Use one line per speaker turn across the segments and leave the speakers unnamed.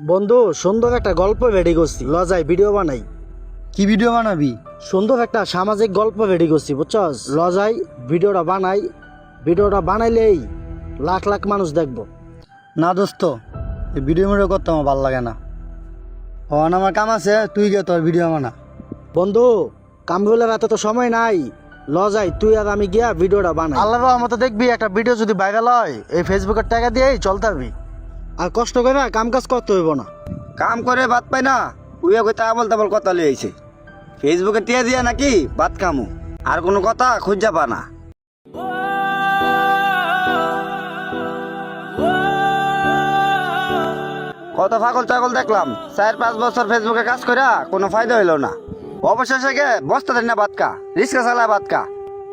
বন্ধু সুন্দর একটা গল্প রেডি করছি, লজাই ভিডিও বানাই।
কি ভিডিও বানাবি?
সুন্দর একটা সামাজিক গল্প রেডি করছি, বুঝছস? লজাই ভিডিওটা বানাই, ভিডিওটা বানাইলেই লাখ লাখ মানুষ দেখবো।
না দোস্ত, এই ভিডিও মিডিও করতে আমার ভালো লাগে না। আমার কাম আছে, তুই গিয়ে তোর ভিডিও বানা।
বন্ধু কামরুলের হাতে তো সময় নাই, লজাই তুই আর আমি গিয়া ভিডিওটা বানাই। আল্লাহর রহমতে দেখবি একটা ভিডিও যদি ভাইরাল হয়, এই ফেসবুকের টাকা দিয়েই চলতে পারবি, আর কষ্ট করে কাম কাজ করতে হইব না।
কাম করে ভাত পাই না, উইয়া কই তাবল তাবল কথা লই আইছে। ফেসবুকে টিয়া দিয়া নাকি ভাত খামু, আর কোনো কথা খুঁজা পা না। কত পাগল ছাগল দেখলাম, 4-5 বছর ফেসবুকে কাজ কইরা কোনো ফায়দা হইল না। অবশেষে গে বস্তা দেন না ভাত খা, রিক্সা চালায় ভাত খা।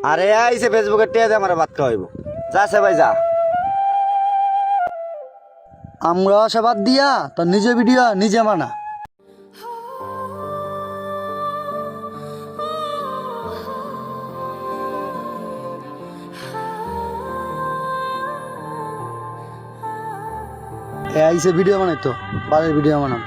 আর এ আইছে ফেসবুকে টিয়া দিয়ে আমার ভাত খাওয়াইব। যাচ্ছে ভাই যা।
আমরা আশা বাদ দিয়া তোর নিজে ভিডিও নিজে বানা। এ আইসে ভিডিও বানাই তো, বাড়ির ভিডিও বানাম।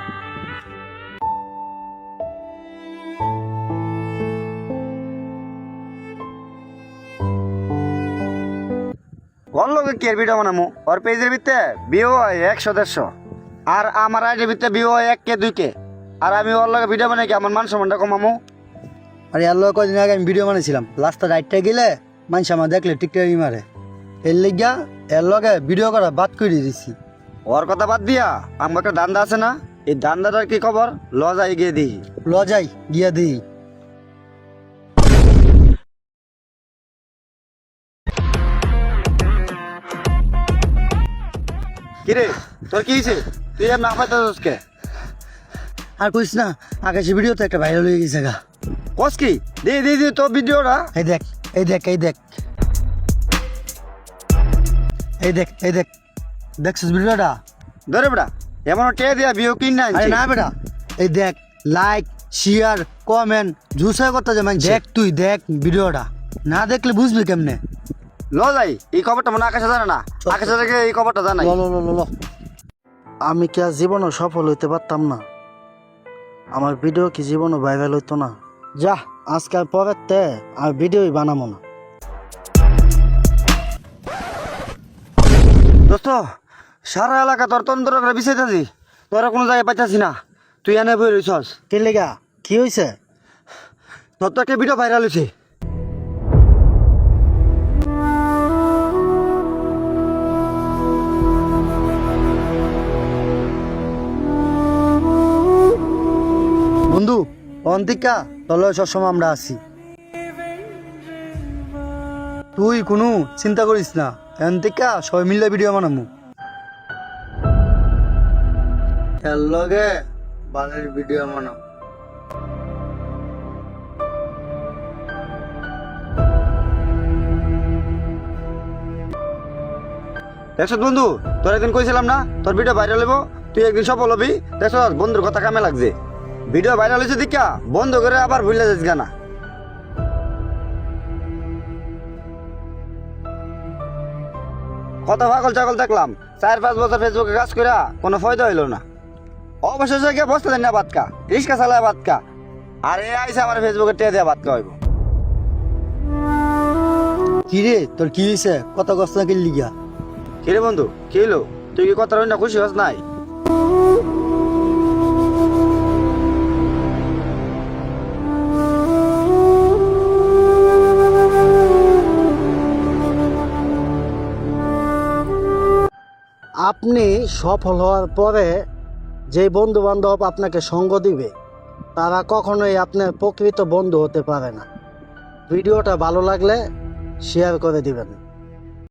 ওর লোকে কি ভিডিও বানামু? ওর পেজের ভিতরে ভিউ হয় 100-150, আর আমার আইডির ভিতরে ভিউ হয় 1K 2K। আর আমি ওর লগে ভিডিও বানাই কি আমার মান সম্মানটা কমামু?
আর এর লগে কদিন আগে আমি ভিডিও বানাইছিলাম, লাস্টে রাইটটা গেলে মানুষ আমার দেখলে টিকটকই মারে। এর লেগা এর লগে ভিডিও করা বাদ করে দিছি।
ওর কথা বাদ দিয়া আমার একটা দান্দা আছে না, এই দান্দাটার কি খবর? লজাই গিয়ে দিই।
লজাই গিয়া দিই।
কিরে তোর কি হয়েছে? তুই আর না পাইতাছিস কে?
আর কইস না, আকাশে ভিডিও তো একটা ভাইরাল হয়ে গেছে গা।
কস কি? দি তোর ভিডিওটা।
এই দেখ, এই দেখ, এই দেখ, এই দেখ, এই দেখ, দেখছিস ভিডিওটা?
ধরে বেটা, এমন টিয়া দিয়া ভিউ কিন না
আরে
আনছি।
না বেটা, এই দেখ, লাইক শেয়ার কমেন্ট জুসাই করতে যে দেখ, তুই দেখ ভিডিওটা, না দেখলে বুঝবি কেমনে।
লজাই এই খবরটা মনে আকাশে জানে না, আকাশে থেকে এই খবরটা জানাই।
ল ল ল ল ল। আমি কি আর জীবনও সফল হইতে পারতাম না? আমার ভিডিও কি জীবনও ভাইরাল হইতো না? যা, আজকাল পরের তে আর ভিডিওই বানাবো না।
দোস্ত, সারা এলাকা তোর তন্ত্র করে বিছাইতাছি, তোরা কোনো জায়গায় পাইতাছি না। তুই এনে বই রইছস।
কে লেগা? কি হয়েছে?
তোর তো একটা ভিডিও ভাইরাল হয়েছে।
বন্ধু অন্তিকা তলে সবসময় আমরা আছি, তুই কোনো চিন্তা করিস না। অন্তিকা সবাই মিলে ভিডিও বানামু, এর লগে বাড়ির ভিডিও বানাম।
দেখছ বন্ধু, তোর একদিন কইছিলাম না তোর ভিডিও ভাইরাল হইব, তুই একদিন সফল হবি। দেখছ বন্ধুর কথা কামে লাগছে। ভিডিও ভাইরাল হয়েছে দেখা বন্ধ করে আবার ভুলে যাস গানা। কত পাগল ছাগল দেখলাম, 4-5 বছর ফেসবুকে কাজ কইরা কোনো ফায়দা হইল না। অবশেষে গিয়ে বসতে দেন না ভাত খা, রিক্সা চালায় ভাত খা। আর এ আইসে আমার ফেসবুকে টিয়া দিয়ে ভাত খাওয়াইব।
কি রে, তোর কি হয়েছে? কত কষ্ট না কিনলি গিয়া?
কিরে বন্ধু, কি হইলো? তুই কি কথা না খুশি হস নাই?
আপনি সফল হওয়ার পরে যে বন্ধু বান্ধব আপনাকে সঙ্গ দিবে, তারা কখনোই আপনার প্রকৃত বন্ধু হতে পারে না। ভিডিওটা ভালো লাগলে শেয়ার করে দিবেন।